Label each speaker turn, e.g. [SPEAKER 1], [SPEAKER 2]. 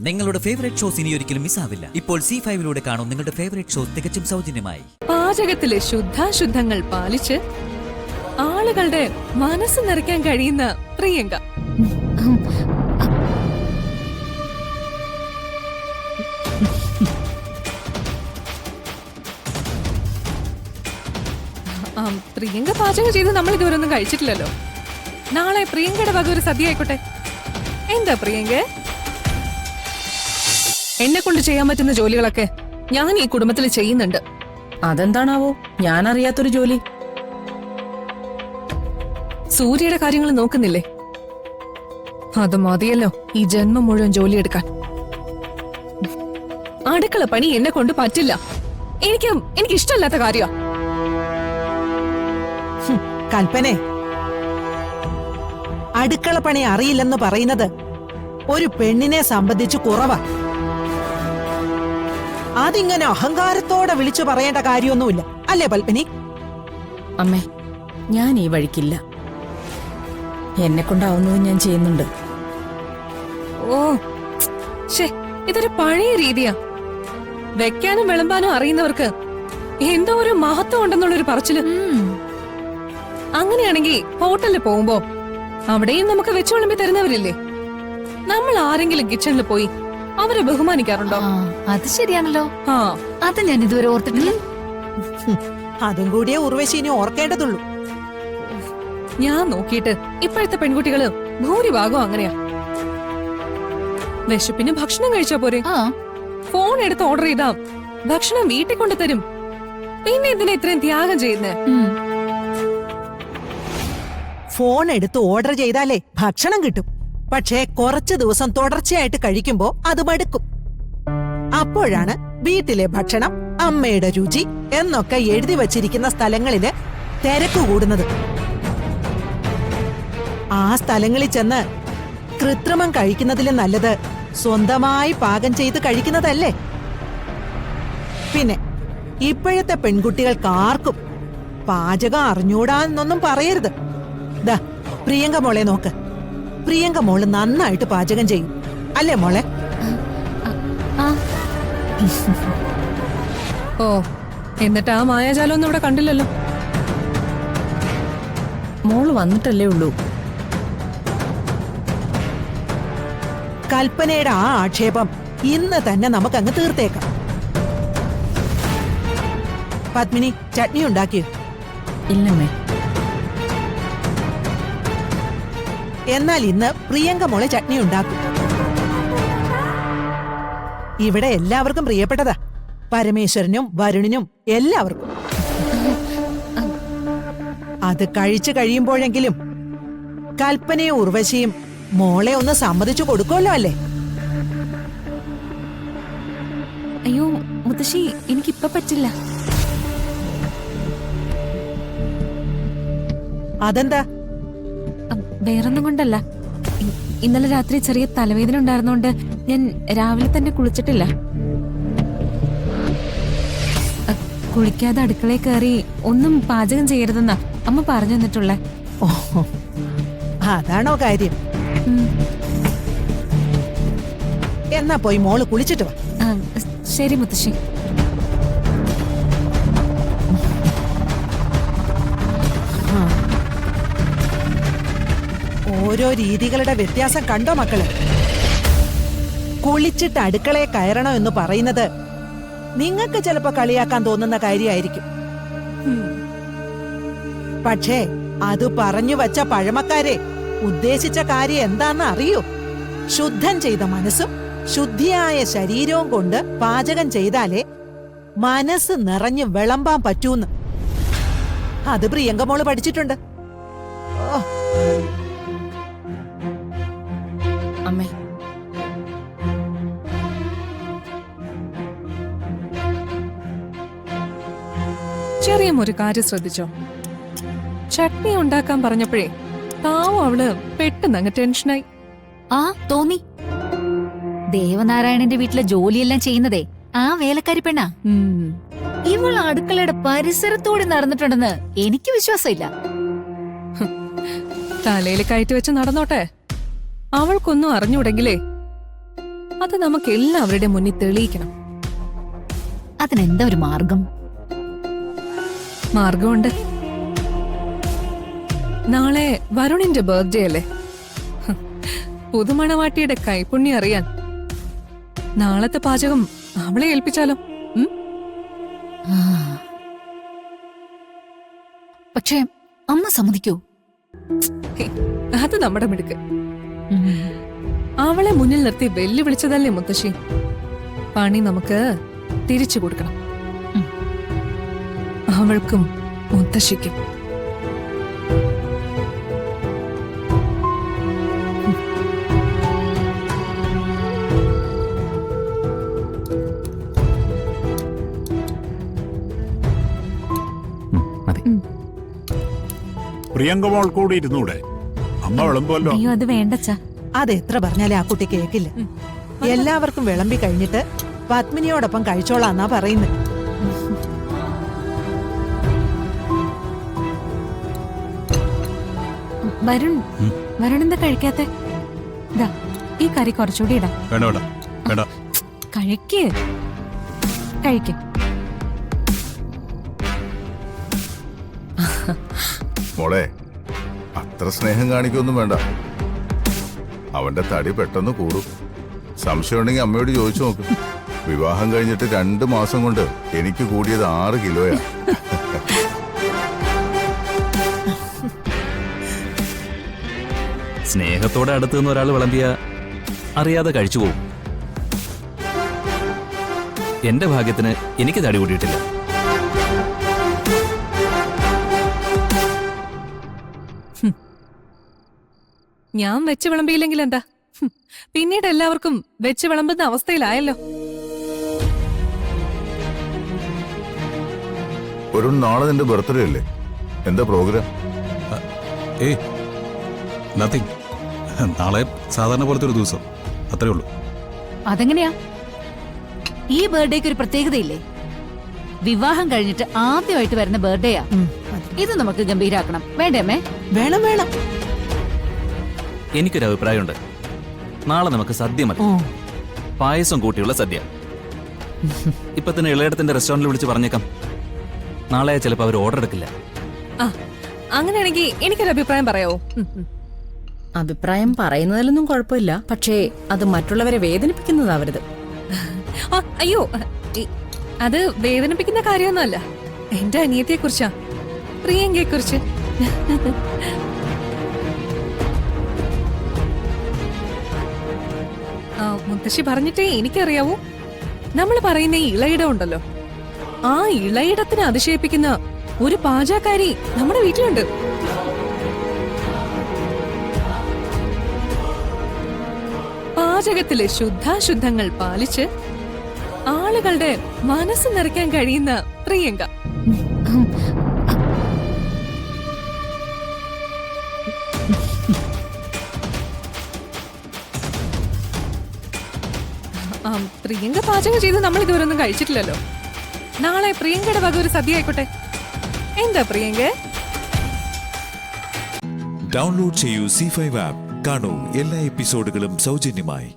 [SPEAKER 1] നിങ്ങളുടെ favourite shows ഇനി ഒരിക്കലും മിസ്സാവില്ല. ഇപ്പോൾ C5 കാണും നിങ്ങളുടെ ഫേവറേറ്റ് ഷോസ് തികച്ചും സൗജന്യമായി.
[SPEAKER 2] പാചകത്തിലെ ശുദ്ധാശുദ്ധങ്ങൾ പാലിച്ച് ആളുകളുടെ മനസ്സ് നിറയ്ക്കാൻ കഴിയുന്ന പ്രിയങ്ക. പ്രിയങ്ക പാചകം ചെയ്ത് നമ്മൾ ഇതുവരെ ഒന്നും കഴിച്ചിട്ടില്ലല്ലോ. നാളെ പ്രിയങ്കയുടെ വക ഒരു സദ്യ ആയിക്കോട്ടെ. എന്താ പ്രിയങ്ക? എന്നെ കൊണ്ട് ചെയ്യാൻ പറ്റുന്ന ജോലികളൊക്കെ ഞാൻ ഈ കുടുംബത്തിൽ ചെയ്യുന്നുണ്ട്.
[SPEAKER 3] അതെന്താണാവോ ഞാൻ അറിയാത്തൊരു ജോലി?
[SPEAKER 2] സൂര്യയുടെ കാര്യങ്ങൾ നോക്കുന്നില്ലേ? അത് മതിയല്ലോ ഈ ജന്മം മുഴുവൻ ജോലിയെടുക്കാൻ. അടുക്കള പണി എന്നെ കൊണ്ട് പറ്റില്ല. എനിക്ക് ഇഷ്ടമല്ലാത്ത കാര്യ.
[SPEAKER 4] കൽപ്പനെ, അടുക്കള പണി അറിയില്ലെന്ന് പറയുന്നത് ഒരു പെണ്ണിനെ സംബന്ധിച്ച് കുറവാ. അതിങ്ങനെ അഹങ്കാരത്തോടെ വിളിച്ചു പറയേണ്ട കാര്യമൊന്നുമില്ല, അല്ലേ പൽപ്പനി?
[SPEAKER 3] അമ്മേ, ഞാൻ ഈ വഴിക്കില്ല. എന്നെ കൊണ്ടാവുന്നത് ഞാൻ ചെയ്യുന്നുണ്ട്.
[SPEAKER 2] ഓ ശേ, ഇതൊരു പഴയ രീതിയാ. വെക്കാനും വിളമ്പാനും അറിയുന്നവർക്ക് എന്തോ ഒരു മഹത്വം ഉണ്ടെന്നുള്ളൊരു പറച്ചില്. അങ്ങനെയാണെങ്കിൽ ഹോട്ടലിൽ പോകുമ്പോ അവിടെയും നമുക്ക് വെച്ചു വിളമ്പി തരുന്നവരില്ലേ? നമ്മൾ ആരെങ്കിലും കിച്ചണിൽ പോയി അവരെ ബഹുമാനിക്കാറുണ്ടോ?
[SPEAKER 5] അത് ശരിയാണല്ലോ. അത് ഞാൻ ഇതുവരെ ഓർത്തിട്ടില്ല.
[SPEAKER 4] അതും കൂടിയേ ഉർവശീനി ഓർക്കേണ്ടതുള്ളൂ.
[SPEAKER 2] ഞാൻ നോക്കിയിട്ട് ഇപ്പോഴത്തെ പെൺകുട്ടികള് ഭൂരിഭാഗം അങ്ങനെയാ. വിശപ്പിന് ഭക്ഷണം കഴിച്ചാ പോരെ? ഫോൺ എടുത്ത് ഓർഡർ ചെയ്താ ഭക്ഷണം വീട്ടിൽ കൊണ്ടു തരും. പിന്നെ എന്തിനാ ഇത്രയും ത്യാഗം ചെയ്യുന്നേ?
[SPEAKER 4] ഫോൺ എടുത്ത് ഓർഡർ ചെയ്താലേ ഭക്ഷണം കിട്ടും. പക്ഷേ കുറച്ചു ദിവസം തുടർച്ചയായിട്ട് കഴിക്കുമ്പോ അത് മടുക്കും. അപ്പോഴാണ് വീട്ടിലെ ഭക്ഷണം, അമ്മയുടെ രുചി എന്നൊക്കെ എഴുതി വച്ചിരിക്കുന്ന സ്ഥലങ്ങളില് തിരക്ക് കൂടുന്നത്. ആ സ്ഥലങ്ങളിൽ ചെന്ന് കൃത്രിമം കഴിക്കുന്നതിലും നല്ലത് സ്വന്തമായി പാകം ചെയ്ത് കഴിക്കുന്നതല്ലേ? പിന്നെ ഇപ്പോഴത്തെ പെൺകുട്ടികൾക്ക് ആർക്കും പാചകം അറിഞ്ഞൂടാന്നൊന്നും പറയരുത്. ദാ പ്രിയങ്ക മോളെ നോക്ക്. പ്രിയങ്ക മോള് നന്നായിട്ട് പാചകം ചെയ്യും, അല്ലേ മോളെ?
[SPEAKER 2] ഓ, എന്നിട്ട് ആ മായാജാലം ഒന്നും ഇവിടെ കണ്ടില്ലല്ലോ.
[SPEAKER 3] മോള് വന്നിട്ടല്ലേ ഉള്ളൂ.
[SPEAKER 4] കൽപ്പനയുടെ ആ ആക്ഷേപം ഇന്ന് തന്നെ നമുക്കങ്ങ് തീർത്തേക്കാം. പത്മിനി, ചട്നി ഉണ്ടാക്കിയോ?
[SPEAKER 3] ഇല്ലമ്മേ.
[SPEAKER 4] എന്നാൽ ഇന്ന് പ്രിയങ്ക മോളെ ചട്നി ഉണ്ടാക്കും. ഇവിടെ എല്ലാവർക്കും പ്രിയപ്പെട്ടതാ, പരമേശ്വരനും വരുണിനും എല്ലാവർക്കും. അത് കഴിച്ചു കഴിയുമ്പോഴെങ്കിലും കൽപ്പനയും ഉർവശിയും മോളെ ഒന്ന് സമ്മതിച്ചു കൊടുക്കുമല്ലോ, അല്ലേ?
[SPEAKER 5] അയ്യോ മുത്തശ്ശി, എനിക്കിപ്പൊ പറ്റില്ല.
[SPEAKER 4] അതെന്താ?
[SPEAKER 5] വേറൊന്നും കൊണ്ടല്ല. ഇന്നലെ രാത്രി ചെറിയ തലവേദന ഉണ്ടായിരുന്നോണ്ട് ഞാൻ രാവിലെ തന്നെ കുളിച്ചിട്ടില്ല. കുളിക്കാതെ അടുക്കളയിൽ കയറി ഒന്നും പാചകം ചെയ്യരുതെന്നാ അമ്മ പറഞ്ഞു തന്നിട്ടുള്ളേ.
[SPEAKER 4] ഓ, അതാണോ കാര്യം? എന്നാ പോയി മോള് കുളിച്ചിട്ട് വാ.
[SPEAKER 5] ശരി മുത്തശ്ശി.
[SPEAKER 4] ഓരോ രീതികളുടെ വ്യത്യാസം കണ്ടോ മക്കള്? കുളിച്ചിട്ട് അടുക്കളയെ കയറണം എന്ന് പറയുന്നത് നിങ്ങൾക്ക് ചിലപ്പോ കളിയാക്കാൻ തോന്നുന്ന കാര്യമായിരിക്കും. പക്ഷേ അത് പറഞ്ഞു വച്ച പഴമക്കാരെ ഉദ്ദേശിച്ച കാര്യം എന്താന്ന് അറിയോ? ശുദ്ധം ചെയ്ത മനസ്സും ശുദ്ധിയായ ശരീരവും കൊണ്ട് പാചകം ചെയ്താലേ മനസ്സ് നിറഞ്ഞു വിളമ്പാൻ പറ്റൂന്ന്. അത് പ്രിയങ്ക മോള് പഠിച്ചിട്ടുണ്ട്. ഓ,
[SPEAKER 3] അമ്മേ,
[SPEAKER 2] ചെറിയ ഒരു കാര്യം ശ്രദ്ധിച്ചോ? ചട്നി ഉണ്ടാക്കാൻ പറഞ്ഞപ്പോഴേ താവും അവള് പെട്ടെന്ന് അങ്ങ് ടെൻഷനായി.
[SPEAKER 5] തോന്നി. ദേവനാരായണന്റെ വീട്ടിലെ ജോലിയെല്ലാം ചെയ്യുന്നതേ ആ വേലക്കാരി പെണ്ണാ. ഇവൾ അടുക്കളയുടെ പരിസരത്തോടെ നടന്നിട്ടുണ്ടെന്ന് എനിക്ക് വിശ്വാസമില്ല.
[SPEAKER 2] തലയിൽ കയറ്റി വെച്ച് നടന്നോട്ടെ. അവൾക്കൊന്നും അറിഞ്ഞൂടെങ്കിലേ അത് നമുക്ക് എല്ലാവരുടെ മുന്നിൽ തെളിയിക്കണം.
[SPEAKER 5] അതിനെന്താ ഒരു മാർഗം?
[SPEAKER 2] മാർഗമുണ്ട്. നാളെ വരുണിന്റെ ബർത്ത്ഡേ അല്ലേ? പുതുമണവാട്ടിയുടെ കൈപുണ്യം അറിയാൻ നാളത്തെ പാചകം അവളെ ഏൽപ്പിച്ചാലോ?
[SPEAKER 5] പക്ഷേ അമ്മ സമ്മതിക്കോ?
[SPEAKER 2] അത് നമ്മുടെ മിടുക്ക്. അവളെ മുന്നിൽ നിർത്തി വെല്ലുവിളിച്ചതല്ലേ മുത്തശ്ശി. പണി നമുക്ക് തിരിച്ചു കൊടുക്കണം. അവൾക്കും മുത്തശ്ശിക്കും.
[SPEAKER 6] പ്രിയങ്ക മോൾ കൂടി ഇരുന്നൂടെ? അമ്മ വിളമ്പല്ലോ.
[SPEAKER 5] അയ്യോ അത് വേണ്ടച്ചാ.
[SPEAKER 4] അത് എത്ര പറഞ്ഞാലേ ആ കുട്ടി കേക്കില്ല. എല്ലാവർക്കും വിളമ്പി കഴിഞ്ഞിട്ട് പത്മിനിയോടൊപ്പം കഴിച്ചോളാന്നാ പറയുന്നത്.
[SPEAKER 5] വരുൺ എന്താ കഴിക്കാത്തെ? ഇതാ ഈ കറി കുറച്ചുകൂടി ഇടാം.
[SPEAKER 6] വേണ്ട വേണ്ട വേണ്ട.
[SPEAKER 5] കഴിക്ക്.
[SPEAKER 7] മോളെ, അത്ര സ്നേഹം കാണിക്കൊന്നും വേണ്ട. അവന്റെ തടി പെട്ടെന്ന് കൂടും. സംശയമുണ്ടെങ്കിൽ അമ്മയോട് ചോദിച്ചു നോക്ക്. വിവാഹം കഴിഞ്ഞിട്ട് 2 മാസം കൊണ്ട് എനിക്ക് കൂടിയത് 6 കിലോയാ.
[SPEAKER 8] സ്നേഹത്തോടെ അടുത്ത് നിന്ന് ഒരാൾ വിളമ്പിയ അറിയാതെ കഴിച്ചു പോകും. എന്റെ ഭാഗ്യത്തിന് എനിക്ക് തടി കൂടിയിട്ടില്ല.
[SPEAKER 2] ഞാൻ വെച്ച് വിളമ്പിയില്ലെങ്കിൽ എന്താ? പിന്നീട് എല്ലാവർക്കും വെച്ച് വിളമ്പുന്ന അവസ്ഥയിലായല്ലോ.
[SPEAKER 7] ഒരു നാളെ നിന്റെ ബർത്ത്ഡേ അല്ലേ? എന്താ പ്രോഗ്രാം?
[SPEAKER 6] ഏയ് നത്തിങ്. നാളെ സാധാരണ പോലത്തെ ഒരു ദിവസം, അത്രേ ഉള്ളൂ.
[SPEAKER 5] അതെങ്ങനെയാ? ഈ ബർത്ത്ഡേക്ക് ഒരു പ്രത്യേകതയില്ലേ? വിവാഹം കഴിഞ്ഞിട്ട് ആദ്യമായിട്ട് വരുന്ന ബർത്ത്ഡേയാ. ഇത് നമുക്ക് ഗംഭീരാക്കണം. വേണ്ടേ അമ്മേ?
[SPEAKER 4] വേണം വേണം.
[SPEAKER 8] എനിക്കൊരു അഭിപ്രായമുണ്ട്. നാളെ നമുക്ക് സദ്യ മതി. പായസം കൂട്ടിയുള്ള സദ്യ. ഇപ്പൊ തന്നെ ഇളയിടത്തിന്റെ റെസ്റ്റോറന്റിൽ വിളിച്ച് പറഞ്ഞേക്കാം. നാളെ ചിലപ്പോൾ അവർ ഓർഡർ എടുക്കില്ല.
[SPEAKER 2] അങ്ങനെയാണെങ്കിൽ എനിക്കൊരു അഭിപ്രായം പറയാവോ?
[SPEAKER 3] അഭിപ്രായം പറയുന്നതിലൊന്നും കുഴപ്പമില്ല, പക്ഷേ അത് മറ്റുള്ളവരെ വേദനിപ്പിക്കുന്നതാവരുത്.
[SPEAKER 2] അയ്യോ, അത് വേദനിപ്പിക്കുന്ന കാര്യമൊന്നുമല്ല. എന്റെ അനിയത്തിയെ കുറിച്ചാ, പ്രിയങ്കയെ കുറിച്ച്. മുത്തശ്ശി പറഞ്ഞിട്ടേ എനിക്കറിയാവൂ. നമ്മൾ പറയുന്ന ഈ ഇളയിടം ഉണ്ടല്ലോ, ആ ഇളയിടത്തിനെ അതിശയിപ്പിക്കുന്ന ഒരു പാചകക്കാരി നമ്മുടെ വീട്ടിലുണ്ട്. പാചകത്തിലെ ശുദ്ധാശുദ്ധങ്ങൾ പാലിച്ച് ആളുകളുടെ മനസ്സ് നിറയ്ക്കാൻ കഴിയുന്ന പ്രിയങ്ക. പ്രിയങ്ക പാചകം ചെയ്ത് നമ്മൾ ഇതുവരെ ഒന്നും കഴിച്ചിട്ടില്ലല്ലോ. നാളെ പ്രിയങ്കയുടെ വക ഒരു സദ്യ ആയിക്കോട്ടെ. എന്താ പ്രിയങ്ക?
[SPEAKER 9] ഡൗൺലോഡ് ചെയ്യൂ C5 ആപ്പ്. കാണൂ എല്ലാ എപ്പിസോഡുകളും സൗജന്യമായി.